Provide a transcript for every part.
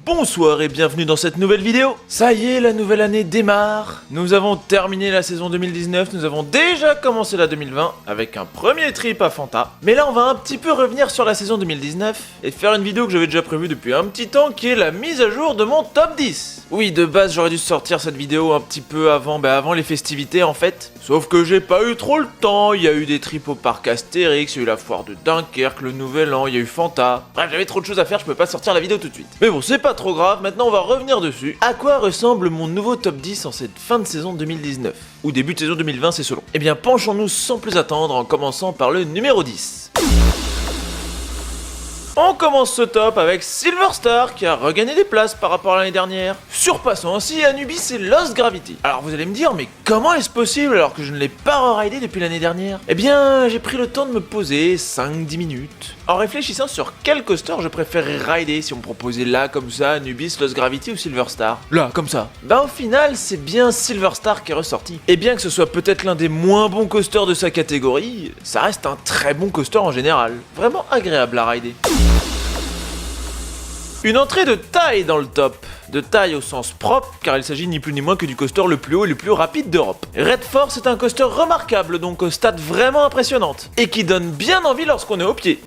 Bonsoir et bienvenue dans cette nouvelle vidéo. Ça y est, la nouvelle année démarre. Nous avons terminé la saison 2019, nous avons déjà commencé la 2020 avec un premier trip à Fanta. Mais là on va un petit peu revenir sur la saison 2019 et faire une vidéo que j'avais déjà prévue depuis un petit temps qui est la mise à jour de mon top 10. Oui, de base j'aurais dû sortir cette vidéo un petit peu avant les festivités en fait. Sauf que j'ai pas eu trop le temps, il y a eu des trips au parc Astérix, il y a eu la foire de Dunkerque, le nouvel an, il y a eu Fanta. Bref, j'avais trop de choses à faire, je peux pas sortir la vidéo tout de suite. Mais bon, c'est pas trop grave, maintenant on va revenir dessus. À quoi ressemble mon nouveau top 10 en cette fin de saison 2019 ou début de saison 2020, c'est selon. Eh bien, penchons-nous sans plus attendre en commençant par le numéro 10. On commence ce top avec Silver Star qui a regagné des places par rapport à l'année dernière, surpassant ainsi Anubis et Lost Gravity. Alors vous allez me dire, mais comment est-ce possible alors que je ne l'ai pas re-ridé depuis l'année dernière? Eh bien, j'ai pris le temps de me poser 5-10 minutes, en réfléchissant sur quel coaster je préférerais rider si on me proposait là comme ça, Anubis, Lost Gravity ou Silver Star. Là, comme ça. Bah au final, c'est bien Silver Star qui est ressorti. Et bien que ce soit peut-être l'un des moins bons coasters de sa catégorie, ça reste un très bon coaster en général. Vraiment agréable à rider. Une entrée de taille dans le top. De taille au sens propre, car il s'agit ni plus ni moins que du coaster le plus haut et le plus rapide d'Europe. Red Force est un coaster remarquable, donc aux stats vraiment impressionnantes, et qui donne bien envie lorsqu'on est au pied.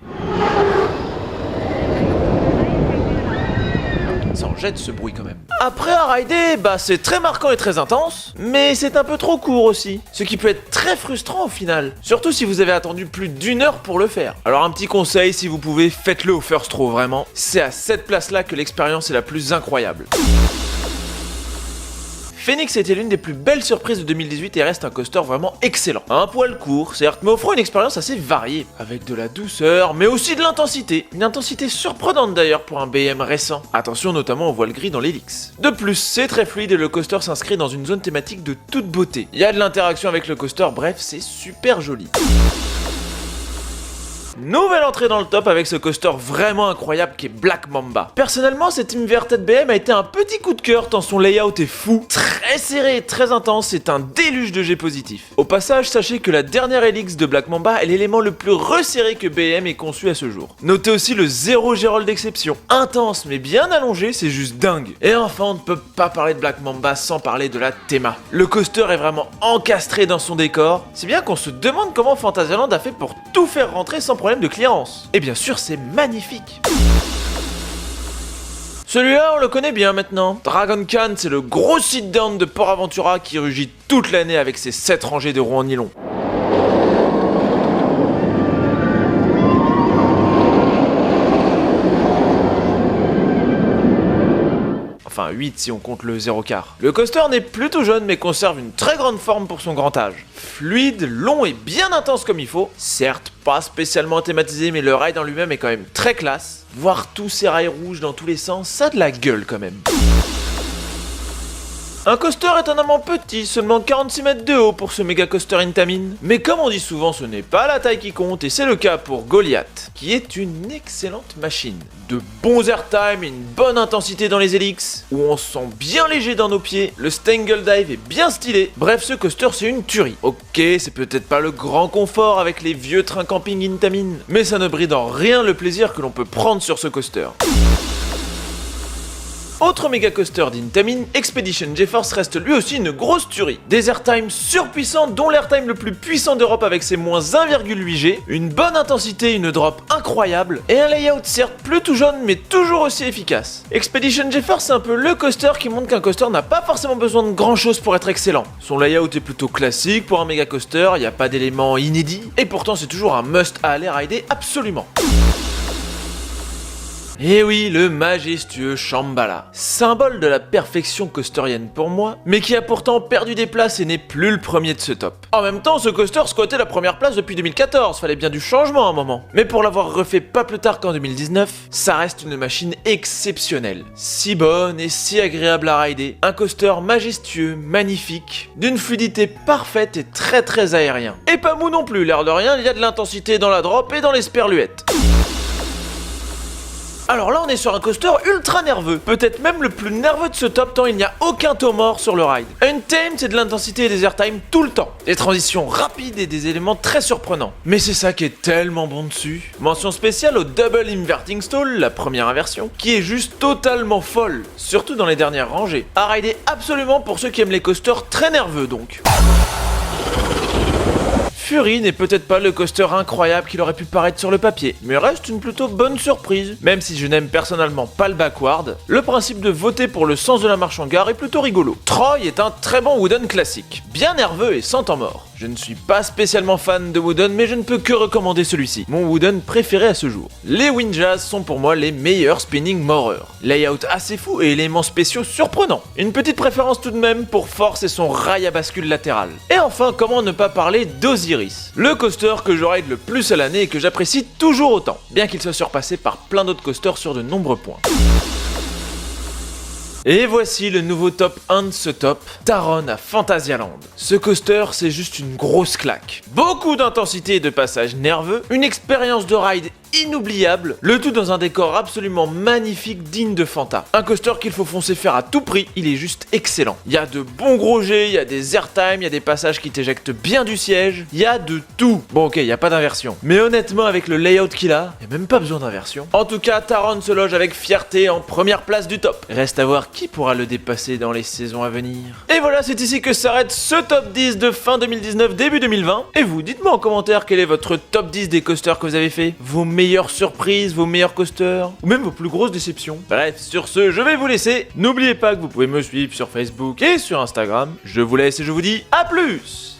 Ça en jette ce bruit quand même. Après à rider, c'est très marquant et très intense, mais c'est un peu trop court aussi, ce qui peut être très frustrant au final, surtout si vous avez attendu plus d'1 heure pour le faire. Alors un petit conseil, si vous pouvez, faites-le au first row vraiment, c'est à cette place-là que l'expérience est la plus incroyable. Phoenix était l'une des plus belles surprises de 2018 et reste un coaster vraiment excellent. Un poil court, certes, mais offrant une expérience assez variée, avec de la douceur, mais aussi de l'intensité. Une intensité surprenante d'ailleurs pour un BM récent. Attention notamment au voile gris dans l'hélice. De plus, c'est très fluide et le coaster s'inscrit dans une zone thématique de toute beauté. Il y a de l'interaction avec le coaster, bref, c'est super joli. Nouvelle entrée dans le top avec ce coaster vraiment incroyable qui est Black Mamba. Personnellement, cette Inverted BM a été un petit coup de cœur tant son layout est fou, très serré et très intense, c'est un déluge de G positif. Au passage, sachez que la dernière Helix de Black Mamba est l'élément le plus resserré que BM ait conçu à ce jour. Notez aussi le 0 G-roll d'exception. Intense mais bien allongé, c'est juste dingue. Et enfin, on ne peut pas parler de Black Mamba sans parler de la Thema. Le coaster est vraiment encastré dans son décor, c'est bien qu'on se demande comment Fantasyland a fait pour tout faire rentrer sans problème de clearance. Et bien sûr, c'est magnifique. Celui-là, on le connaît bien maintenant. Dragon Khan, c'est le gros sit-down de Port Aventura qui rugit toute l'année avec ses 7 rangées de roues en nylon. Enfin 8 si on compte le 0 quart. Le coaster n'est plus tout jeune mais conserve une très grande forme pour son grand âge. Fluide, long et bien intense comme il faut. Certes, pas spécialement thématisé mais le ride en lui-même est quand même très classe. Voir tous ces rails rouges dans tous les sens, ça a de la gueule quand même. Un coaster étonnamment petit, seulement 46 mètres de haut pour ce méga coaster Intamin. Mais comme on dit souvent, ce n'est pas la taille qui compte et c'est le cas pour Goliath, qui est une excellente machine. De bons airtime et une bonne intensité dans les hélix, où on se sent bien léger dans nos pieds, le Stangle Dive est bien stylé. Bref, ce coaster c'est une tuerie. Ok, c'est peut-être pas le grand confort avec les vieux trains camping Intamin, mais ça ne bride en rien le plaisir que l'on peut prendre sur ce coaster. Autre méga coaster d'Intamin, Expedition GeForce reste lui aussi une grosse tuerie. Des airtimes surpuissants dont l'airtime le plus puissant d'Europe avec ses moins 1,8 G, une bonne intensité, une drop incroyable, et un layout certes plus tout jaune mais toujours aussi efficace. Expedition GeForce c'est un peu le coaster qui montre qu'un coaster n'a pas forcément besoin de grand chose pour être excellent. Son layout est plutôt classique pour un méga coaster, il n'y a pas d'éléments inédits, et pourtant c'est toujours un must à aller rider absolument. Et oui, le majestueux Shambhala, symbole de la perfection coasterienne pour moi, mais qui a pourtant perdu des places et n'est plus le premier de ce top. En même temps, ce coaster squattait la première place depuis 2014, fallait bien du changement à un moment. Mais pour l'avoir refait pas plus tard qu'en 2019, ça reste une machine exceptionnelle. Si bonne et si agréable à rider, un coaster majestueux, magnifique, d'une fluidité parfaite et très aérien. Et pas mou non plus, l'air de rien, il y a de l'intensité dans la drop et dans les sperluettes. Alors là on est sur un coaster ultra nerveux, peut-être même le plus nerveux de ce top tant il n'y a aucun taux mort sur le ride. Untamed c'est de l'intensité et des airtime tout le temps, des transitions rapides et des éléments très surprenants. Mais c'est ça qui est tellement bon dessus. Mention spéciale au Double Inverting Stall, la première inversion, qui est juste totalement folle, surtout dans les dernières rangées. À rider absolument pour ceux qui aiment les coasters très nerveux donc. Fury n'est peut-être pas le coaster incroyable qu'il aurait pu paraître sur le papier, mais reste une plutôt bonne surprise. Même si je n'aime personnellement pas le backward, le principe de voter pour le sens de la marche en gare est plutôt rigolo. Troy est un très bon wooden classique, bien nerveux et sans temps mort. Je ne suis pas spécialement fan de wooden, mais je ne peux que recommander celui-ci, mon wooden préféré à ce jour. Les Windjazz sont pour moi les meilleurs spinning moreurs. Layout assez fou et éléments spéciaux surprenants. Une petite préférence tout de même pour Force et son rail à bascule latérale. Et enfin, comment ne pas parler d'Osiris, le coaster que je ride le plus à l'année et que j'apprécie toujours autant, bien qu'il soit surpassé par plein d'autres coasters sur de nombreux points. Et voici le nouveau top 1 de ce top, Taron à Phantasialand. Ce coaster, c'est juste une grosse claque. Beaucoup d'intensité et de passages nerveux, une expérience de ride inoubliable, le tout dans un décor absolument magnifique digne de Phanta. Un coaster qu'il faut foncer faire à tout prix, il est juste excellent. Il y a de bons gros jets, il y a des airtime, il y a des passages qui t'éjectent bien du siège, il y a de tout. Bon ok, il n'y a pas d'inversion. Mais honnêtement, avec le layout qu'il a, il n'y a même pas besoin d'inversion. En tout cas, Taron se loge avec fierté en première place du top. Reste à voir qui pourra le dépasser dans les saisons à venir. Et voilà, c'est ici que s'arrête ce top 10 de fin 2019, début 2020. Et vous, dites-moi en commentaire quel est votre top 10 des coasters que vous avez fait, vos meilleures surprises, vos meilleurs coasters, ou même vos plus grosses déceptions. Bref, sur ce, je vais vous laisser. N'oubliez pas que vous pouvez me suivre sur Facebook et sur Instagram. Je vous laisse et je vous dis à plus!